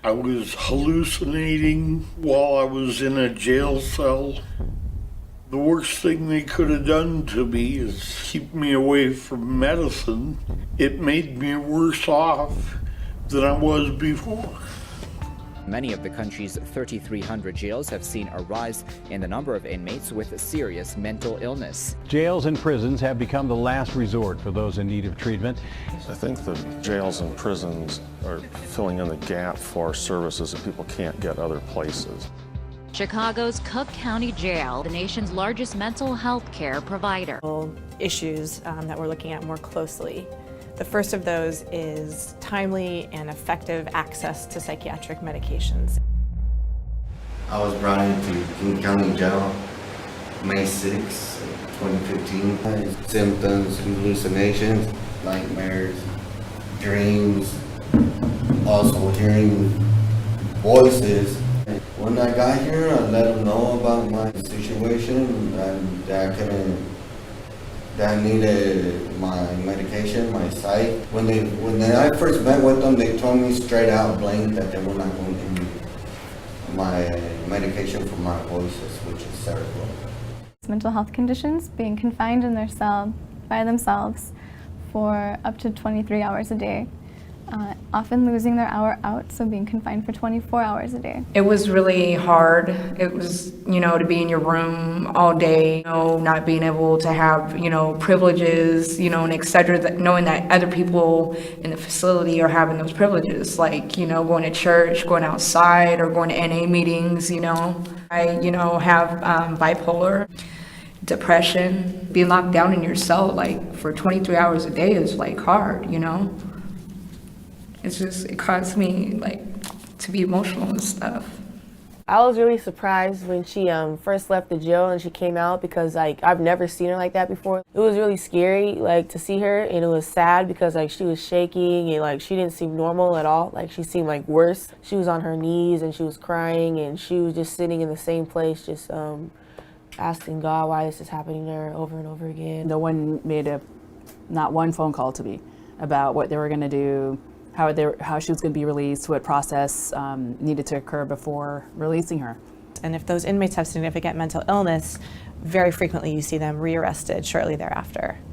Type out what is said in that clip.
I was hallucinating while I was in a jail cell. The worst thing they could have done to me is keep me away from medicine. It made me worse off than I was before. Many of the country's 3,300 jails have seen a rise in the number of inmates with serious mental illness. Jails and prisons have become the last resort for those in need of treatment. I think the jails and prisons are filling in the gap for services that people can't get other places. Chicago's Cook County Jail, the nation's largest mental health care provider. Issues that we're looking at more closely. The first of those is timely and effective access to psychiatric medications. I was brought into Cook County Jail May 6, 2015. Symptoms, hallucinations, nightmares, dreams, also hearing voices. When I got here, I let them know about my situation and that I needed my medication, my psych. When I first met with them, they told me straight out blank that they were not going to give me my medication for my voices, which is cerebral. Mental health conditions, being confined in their cell by themselves for up to 23 hours a day. Often losing their hour out, so being confined for 24 hours a day. It was really hard. It was, to be in your room all day, not being able to have, privileges, and et cetera, knowing that other people in the facility are having those privileges, like, going to church, going outside, or going to NA meetings, I, have bipolar, depression. Being locked down in your cell, like, for 23 hours a day is, like, hard, it caused me to be emotional and stuff. I was really surprised when she first left the jail and she came out because I've never seen her like that before. It was really scary to see her, and it was sad because she was shaking and she didn't seem normal at all. She seemed worse. She was on her knees and she was crying and she was just sitting in the same place just asking God why this is happening to her over and over again. No one made not one phone call to me about what they were going to do, how she was going to be released, what process needed to occur before releasing her. And if those inmates have significant mental illness, very frequently you see them rearrested shortly thereafter.